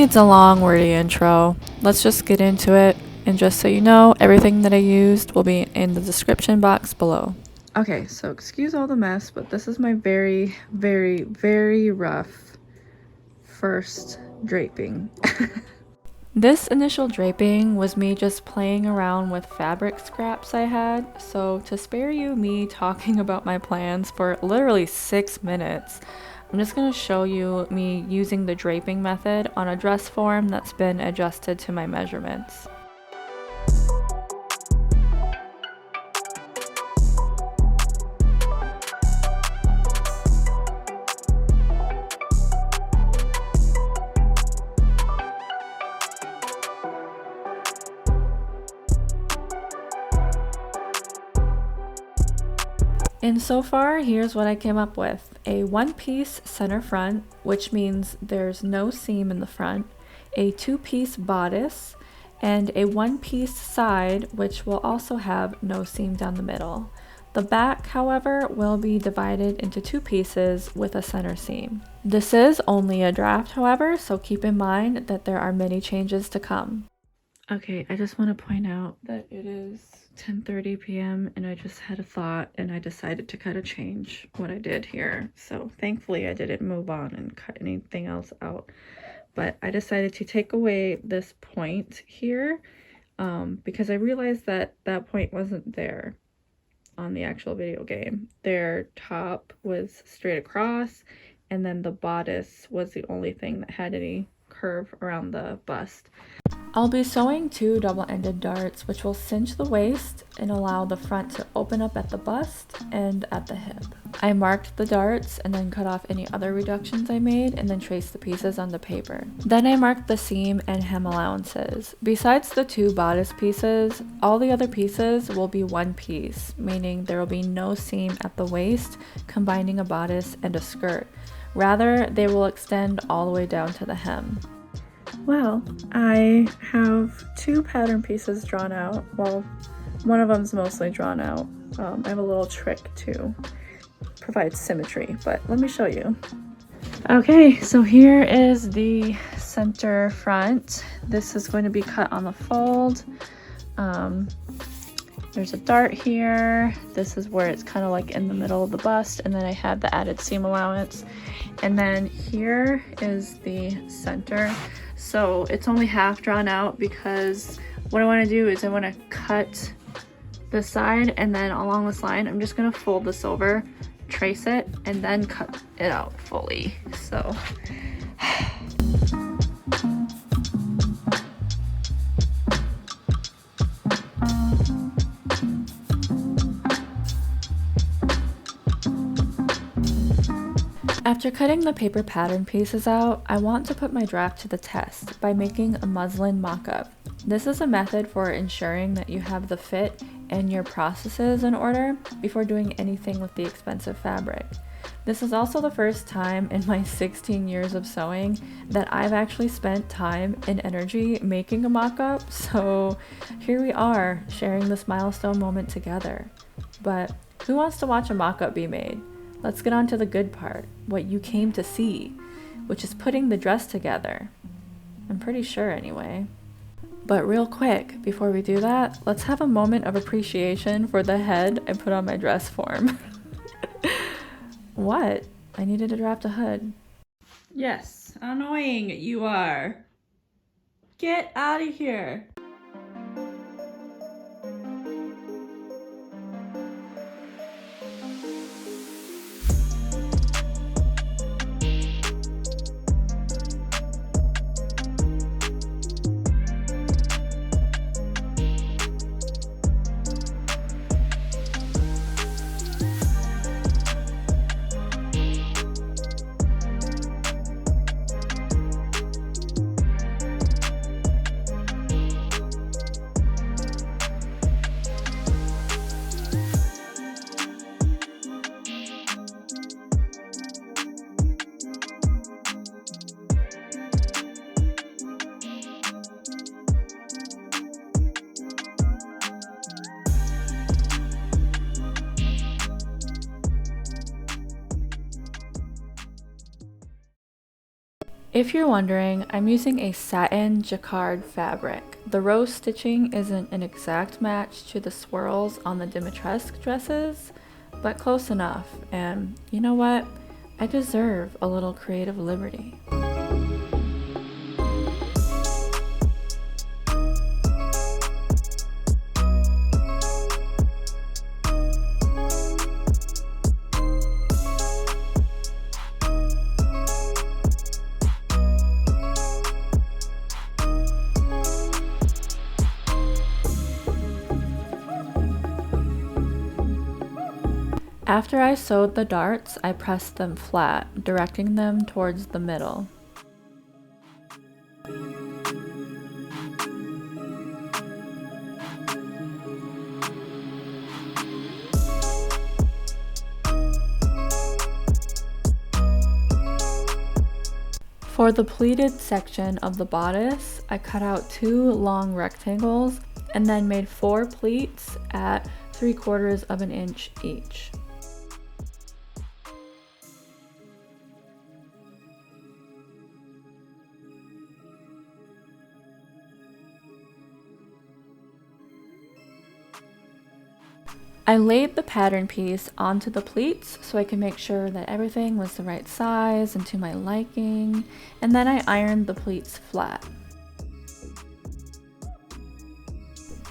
needs a long wordy intro. Let's just get into it. And just so you know, everything that I used will be in the description box below. Okay, so excuse all the mess, but this is my very, very, very rough first draping. This initial draping was me just playing around with fabric scraps I had, so to spare you me talking about my plans for literally 6 minutes, I'm just going to show you me using the draping method on a dress form that's been adjusted to my measurements. And so far, here's what I came up with. A one-piece center front, which means there's no seam in the front, a two-piece bodice, and a one-piece side, which will also have no seam down the middle. The back, however, will be divided into two pieces with a center seam. This is only a draft, however, so keep in mind that there are many changes to come. Okay, I just want to point out that it is 10:30 p.m. and I just had a thought and I decided to kind of change what I did here. So thankfully I didn't move on and cut anything else out. But I decided to take away this point here because I realized that that point wasn't there on the actual video game. Their top was straight across and then the bodice was the only thing that had any curve around the bust. I'll be sewing two double-ended darts which will cinch the waist and allow the front to open up at the bust and at the hip. I marked the darts and then cut off any other reductions I made and then traced the pieces on the paper. Then I marked the seam and hem allowances. Besides the two bodice pieces, all the other pieces will be one piece, meaning there will be no seam at the waist combining a bodice and a skirt. Rather, they will extend all the way down to the hem. Well, I have two pattern pieces drawn out. Well, one of them's mostly drawn out. I have a little trick to provide symmetry, but let me show you. Okay, so here is the center front. This is going to be cut on the fold. There's a dart here. This is where it's kind of like in the middle of the bust, and then I had the added seam allowance. And then here is the center. So it's only half drawn out because what I want to do is I want to cut the side, and then along this line I'm just going to fold this over, trace it, and then cut it out fully. So after cutting the paper pattern pieces out, I want to put my draft to the test by making a muslin mock-up. This is a method for ensuring that you have the fit and your processes in order before doing anything with the expensive fabric. This is also the first time in my 16 years of sewing that I've actually spent time and energy making a mock-up, so here we are sharing this milestone moment together. But who wants to watch a mock-up be made? Let's get on to the good part, what you came to see, which is putting the dress together. I'm pretty sure anyway. But real quick, before we do that, let's have a moment of appreciation for the head I put on my dress form. What? I needed to draft a hood. Yes, annoying you are. Get out of here. If you're wondering, I'm using a satin jacquard fabric. The rose stitching isn't an exact match to the swirls on the Dimitrescu dresses, but close enough, and you know what? I deserve a little creative liberty. After I sewed the darts, I pressed them flat, directing them towards the middle. For the pleated section of the bodice, I cut out 2 long rectangles and then made 4 pleats at 3/4 of an inch each. I laid the pattern piece onto the pleats so I could make sure that everything was the right size and to my liking, and then I ironed the pleats flat.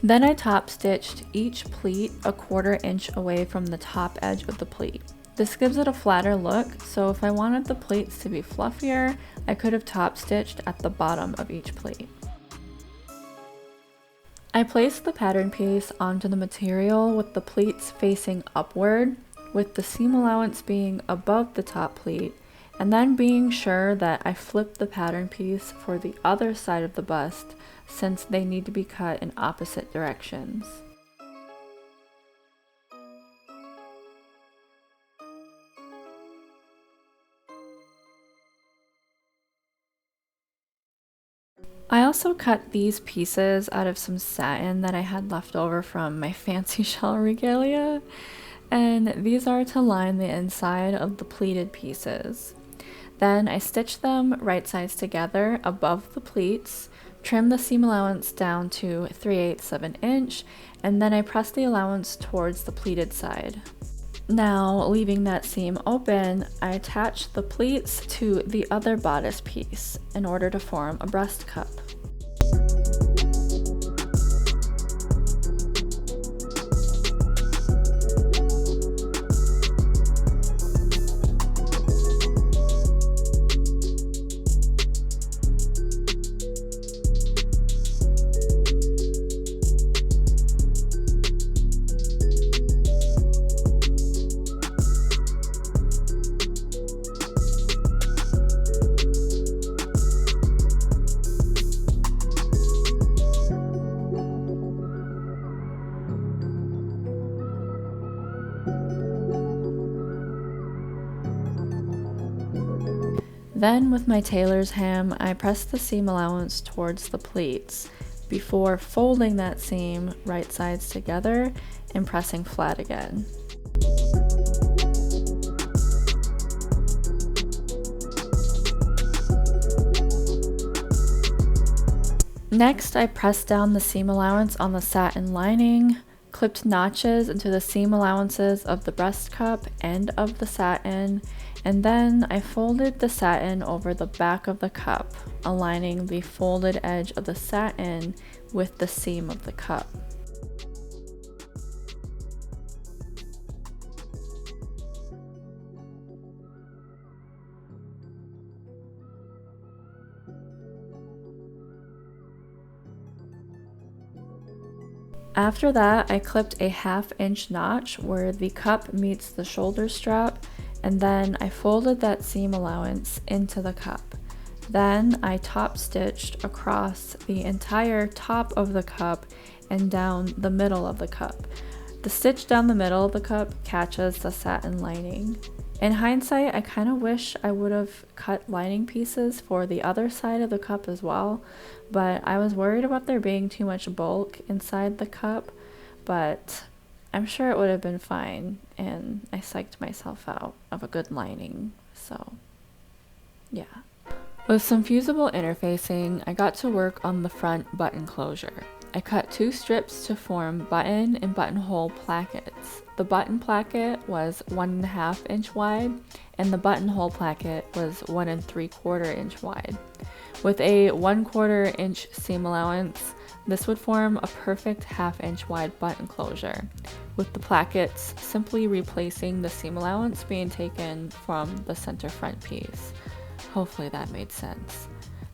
Then I top stitched each pleat a 1/4 inch away from the top edge of the pleat. This gives it a flatter look, so if I wanted the pleats to be fluffier, I could have top stitched at the bottom of each pleat. I placed the pattern piece onto the material with the pleats facing upward, with the seam allowance being above the top pleat, and then being sure that I flipped the pattern piece for the other side of the bust since they need to be cut in opposite directions. I also cut these pieces out of some satin that I had left over from my fancy shell regalia, and these are to line the inside of the pleated pieces. Then I stitched them right sides together above the pleats, trimmed the seam allowance down to 3/8 of an inch, and then I pressed the allowance towards the pleated side. Now, leaving that seam open, I attached the pleats to the other bodice piece in order to form a breast cup. Then with my tailor's ham, I pressed the seam allowance towards the pleats before folding that seam right sides together and pressing flat again. Next, I pressed down the seam allowance on the satin lining, clipped notches into the seam allowances of the breast cup and of the satin, and then I folded the satin over the back of the cup, aligning the folded edge of the satin with the seam of the cup. After that, I clipped a 1/2 inch notch where the cup meets the shoulder strap, and then I folded that seam allowance into the cup. Then I top stitched across the entire top of the cup and down the middle of the cup. The stitch down the middle of the cup catches the satin lining. In hindsight, I kind of wish I would have cut lining pieces for the other side of the cup as well, but I was worried about there being too much bulk inside the cup, but I'm sure it would have been fine, and I psyched myself out of a good lining, so yeah. With some fusible interfacing, I got to work on the front button closure. I cut 2 strips to form button and buttonhole plackets. The button placket was 1.5 inch wide, and the buttonhole placket was 1 3/4 inch wide. With a 1/4 inch seam allowance, this would form a perfect 1/2 inch wide button closure, with the plackets simply replacing the seam allowance being taken from the center front piece. Hopefully that made sense.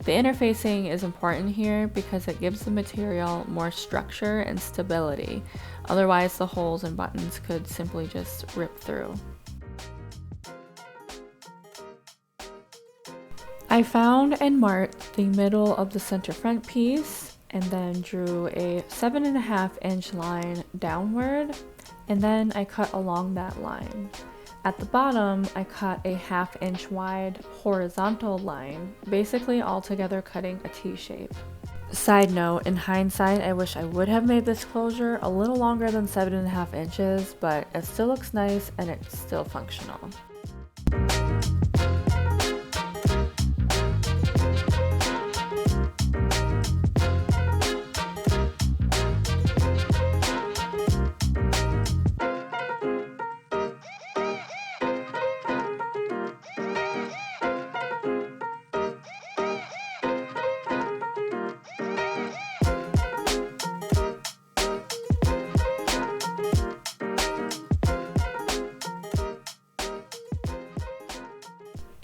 The interfacing is important here because it gives the material more structure and stability. Otherwise, the holes and buttons could simply just rip through. I found and marked the middle of the center front piece and then drew a 7.5 inch line downward, and then I cut along that line. At the bottom, I cut a 1/2 inch wide horizontal line, basically altogether cutting a T shape. Side note, in hindsight, I wish I would have made this closure a little longer than 7.5 inches, but it still looks nice and it's still functional.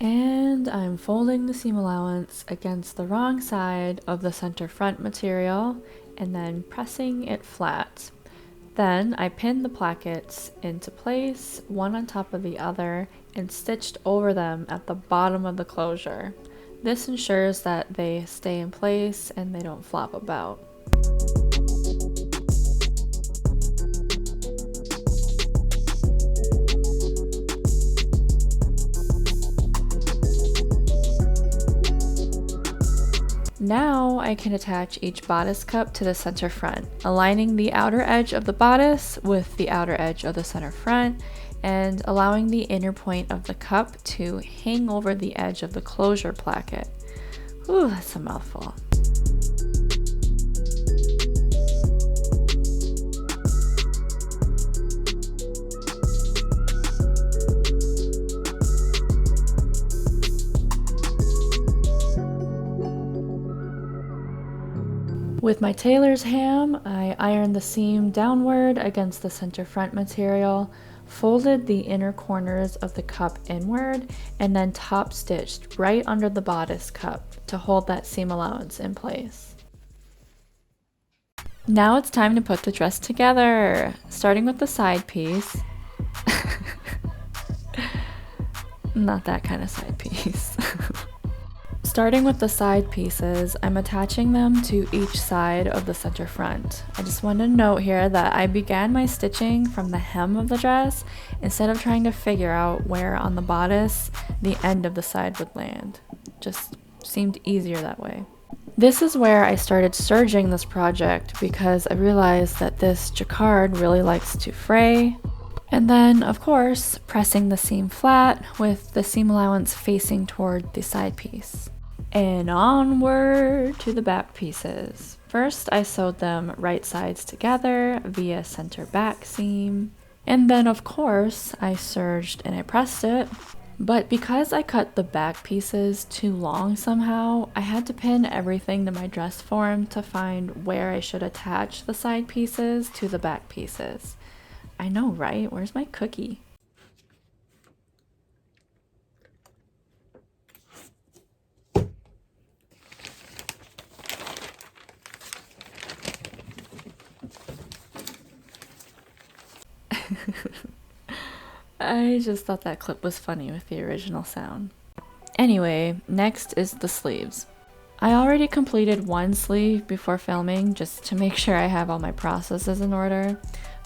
And I'm folding the seam allowance against the wrong side of the center front material and then pressing it flat. Then I pinned the plackets into place, one on top of the other, and stitched over them at the bottom of the closure. This ensures that they stay in place and they don't flop about. Now I can attach each bodice cup to the center front, aligning the outer edge of the bodice with the outer edge of the center front and allowing the inner point of the cup to hang over the edge of the closure placket. Ooh, that's a mouthful. With my tailor's ham, I ironed the seam downward against the center front material, folded the inner corners of the cup inward, and then top stitched right under the bodice cup to hold that seam allowance in place. Now it's time to put the dress together, starting with the side piece. Not that kind of side piece. Starting with the side pieces, I'm attaching them to each side of the center front. I just want to note here that I began my stitching from the hem of the dress instead of trying to figure out where on the bodice the end of the side would land. Just seemed easier that way. This is where I started serging this project because I realized that this jacquard really likes to fray. And then, of course, pressing the seam flat with the seam allowance facing toward the side piece. And onward to the back pieces. First, I sewed them right sides together via center back seam. And then, of course, I serged and I pressed it. But because I cut the back pieces too long somehow, I had to pin everything to my dress form to find where I should attach the side pieces to the back pieces. I know, right? Where's my cookie? I just thought that clip was funny with the original sound. Anyway, next is the sleeves. I already completed one sleeve before filming just to make sure I have all my processes in order.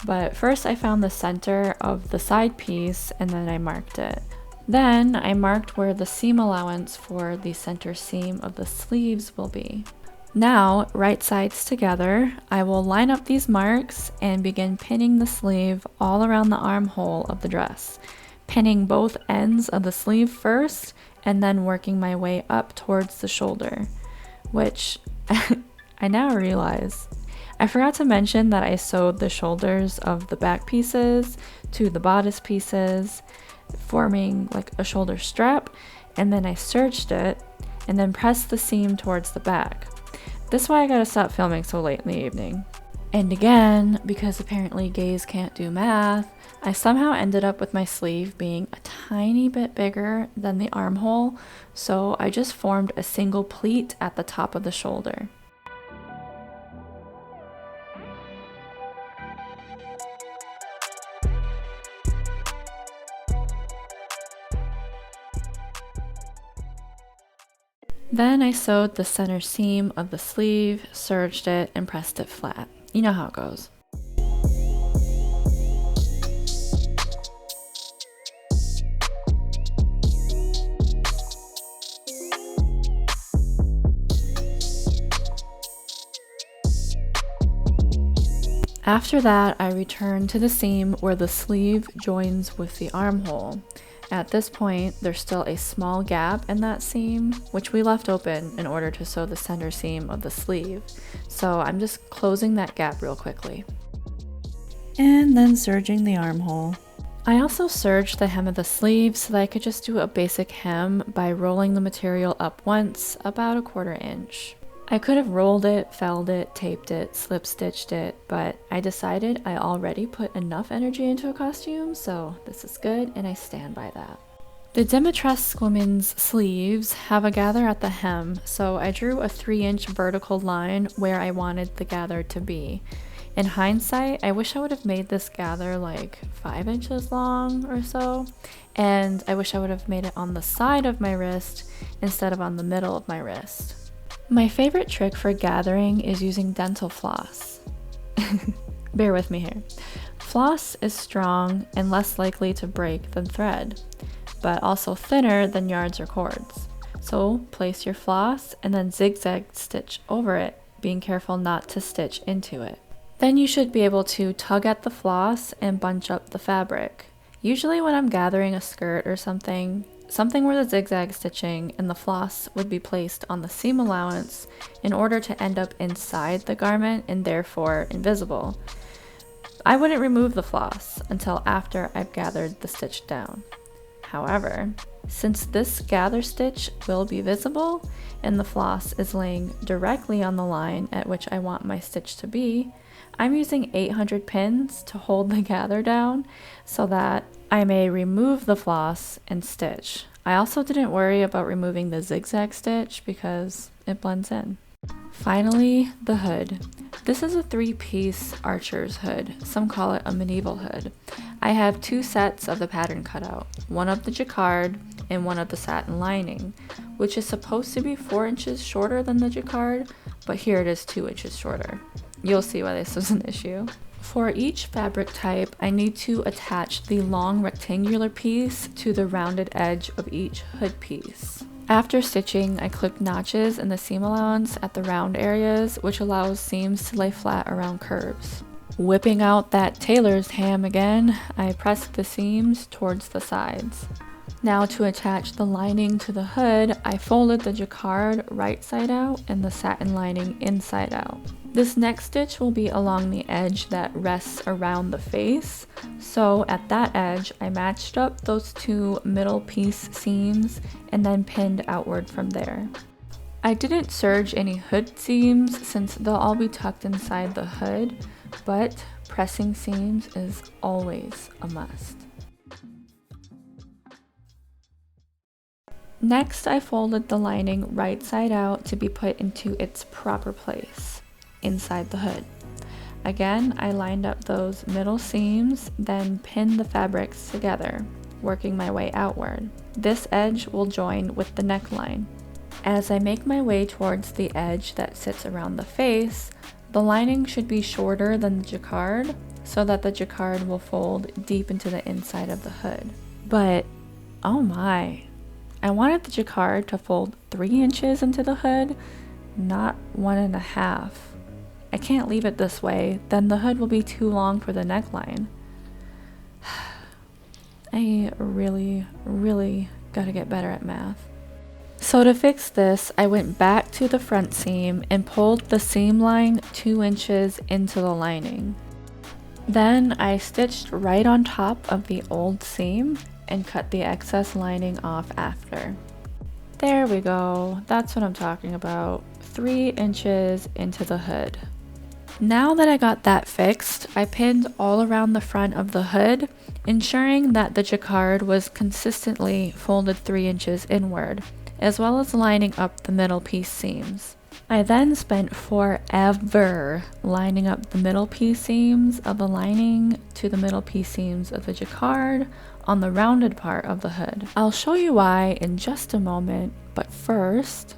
But first I found the center of the side piece and then I marked it. Then I marked where the seam allowance for the center seam of the sleeves will be. Now, right sides together, I will line up these marks and begin pinning the sleeve all around the armhole of the dress, pinning both ends of the sleeve first and then working my way up towards the shoulder, which I now realize I forgot to mention that I sewed the shoulders of the back pieces to the bodice pieces, forming like a shoulder strap, and then I serged it and then pressed the seam towards the back. This is why I gotta stop filming so late in the evening. And again, because apparently gays can't do math, I somehow ended up with my sleeve being a tiny bit bigger than the armhole, so I just formed a single pleat at the top of the shoulder. Then I sewed the center seam of the sleeve, serged it, and pressed it flat. You know how it goes. After that, I returned to the seam where the sleeve joins with the armhole. At this point, there's still a small gap in that seam, which we left open in order to sew the center seam of the sleeve. So I'm just closing that gap real quickly. And then serging the armhole. I also serged the hem of the sleeve so that I could just do a basic hem by rolling the material up once, about 1/4 inch. I could have rolled it, felled it, taped it, slip stitched it, but I decided I already put enough energy into a costume, so this is good and I stand by that. The Dimitrescu women's sleeves have a gather at the hem, so I drew a 3-inch vertical line where I wanted the gather to be. In hindsight, I wish I would have made this gather like 5 inches long or so, and I wish I would have made it on the side of my wrist instead of on the middle of my wrist. My favorite trick for gathering is using dental floss. Bear with me here. Floss is strong and less likely to break than thread, but also thinner than yards or cords. So place your floss and then zigzag stitch over it, being careful not to stitch into it. Then you should be able to tug at the floss and bunch up the fabric. Usually when I'm gathering a skirt or something where the zigzag stitching and the floss would be placed on the seam allowance in order to end up inside the garment and therefore invisible. I wouldn't remove the floss until after I've gathered the stitch down. However, since this gather stitch will be visible and the floss is laying directly on the line at which I want my stitch to be, I'm using 800 pins to hold the gather down so that I may remove the floss and stitch. I also didn't worry about removing the zigzag stitch because it blends in. Finally, the hood. This is a 3-piece archer's hood. Some call it a medieval hood. I have 2 sets of the pattern cut out, one of the jacquard and one of the satin lining, which is supposed to be 4 inches shorter than the jacquard, but here it is 2 inches shorter. You'll see why this is an issue. For each fabric type, I need to attach the long rectangular piece to the rounded edge of each hood piece. After stitching, I clip notches in the seam allowance at the round areas, which allows seams to lay flat around curves. Whipping out that tailor's ham again, I press the seams towards the sides. Now to attach the lining to the hood, I folded the jacquard right side out and the satin lining inside out. This next stitch will be along the edge that rests around the face, so at that edge I matched up those 2 middle piece seams and then pinned outward from there. I didn't serge any hood seams since they'll all be tucked inside the hood, but pressing seams is always a must. Next, I folded the lining right side out to be put into its proper place, inside the hood. Again, I lined up those middle seams, then pinned the fabrics together, working my way outward. This edge will join with the neckline. As I make my way towards the edge that sits around the face, the lining should be shorter than the jacquard, so that the jacquard will fold deep into the inside of the hood. But, oh my, I wanted the jacquard to fold 3 inches into the hood, not 1.5. I can't leave it this way, then the hood will be too long for the neckline. I really gotta get better at math. So to fix this, I went back to the front seam and pulled the seam line 2 inches into the lining. Then I stitched right on top of the old seam and cut the excess lining off after. There we go, that's what I'm talking about, 3 inches into the hood. Now that I got that fixed, I pinned all around the front of the hood, ensuring that the jacquard was consistently folded 3 inches inward, as well as lining up the middle piece seams. I then spent forever lining up the middle piece seams of the lining to the middle piece seams of the jacquard on the rounded part of the hood. I'll show you why in just a moment, but first,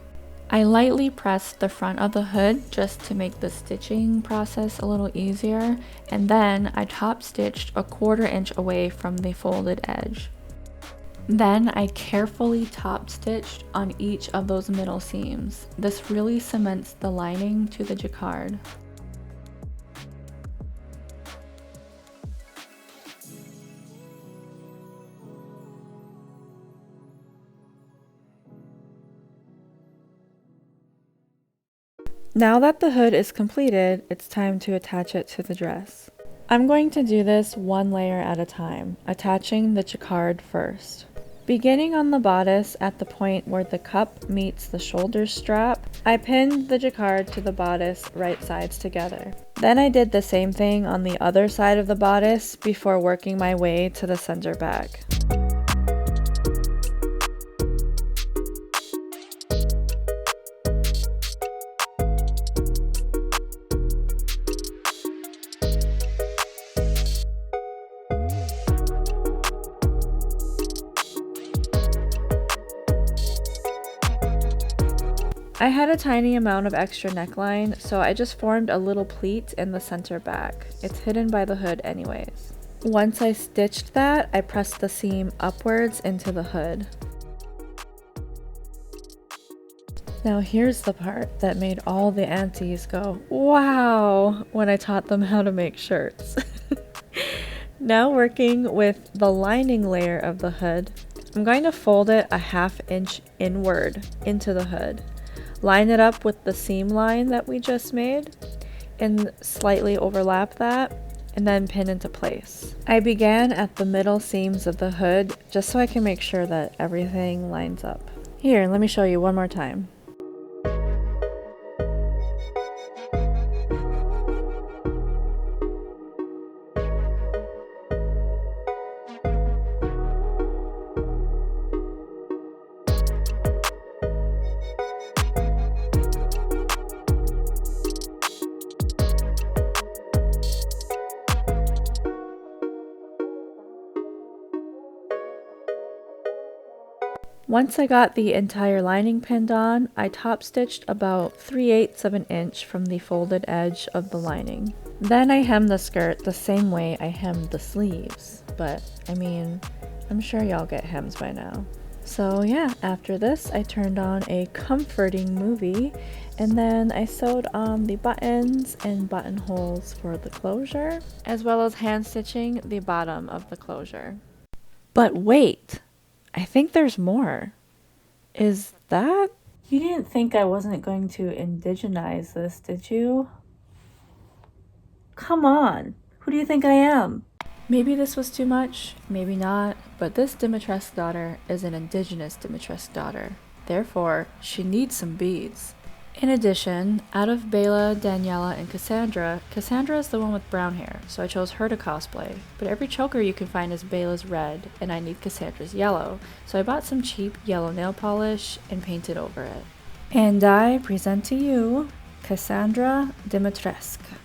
I lightly pressed the front of the hood just to make the stitching process a little easier, and then I top stitched a 1/4 inch away from the folded edge. Then I carefully top stitched on each of those middle seams. This really cements the lining to the jacquard. Now that the hood is completed, it's time to attach it to the dress. I'm going to do this one layer at a time, attaching the jacquard first. Beginning on the bodice at the point where the cup meets the shoulder strap, I pinned the jacquard to the bodice right sides together. Then I did the same thing on the other side of the bodice before working my way to the center back. I had a tiny amount of extra neckline, so I just formed a little pleat in the center back. It's hidden by the hood anyways. Once I stitched that, I pressed the seam upwards into the hood. Now here's the part that made all the aunties go, "Wow!" when I taught them how to make shirts. Now working with the lining layer of the hood, I'm going to fold it a 1/2 inch inward into the hood. Line it up with the seam line that we just made and slightly overlap that and then pin into place. I began at the middle seams of the hood just so I can make sure that everything lines up. Here, let me show you one more time. Once I got the entire lining pinned on, I top stitched about 3/8 of an inch from the folded edge of the lining. Then I hemmed the skirt the same way I hemmed the sleeves, but I mean, I'm sure y'all get hems by now. So yeah, after this I turned on a comforting movie, and then I sewed on the buttons and buttonholes for the closure, as well as hand stitching the bottom of the closure. But wait! I think there's more. Is that? You didn't think I wasn't going to indigenize this, did you? Come on, who do you think I am? Maybe this was too much, maybe not, but this Dimitrescu daughter is an indigenous Dimitrescu daughter. Therefore, she needs some beads. In addition, out of Bella, Daniela, and Cassandra, Cassandra is the one with brown hair, so I chose her to cosplay. But every choker you can find is Bella's red, and I need Cassandra's yellow, so I bought some cheap yellow nail polish and painted over it. And I present to you Cassandra Dimitrescu.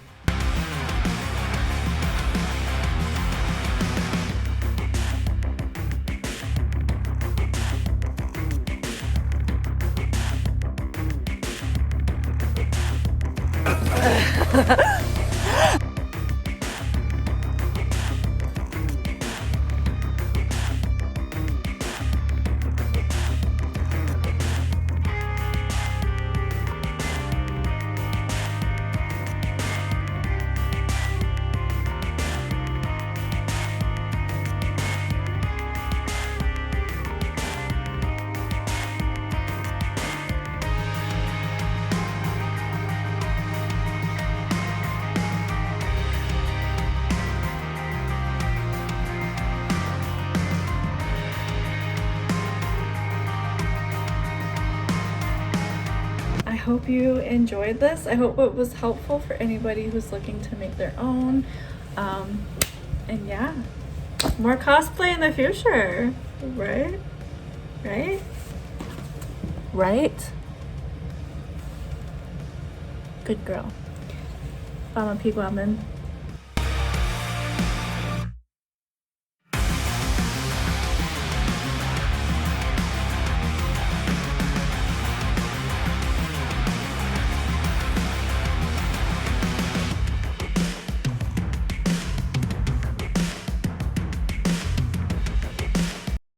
hope you enjoyed this. I hope it was helpful for anybody who's looking to make their own. And yeah, more cosplay in the future, right? Right? Right? Good girl. I'm a pig woman.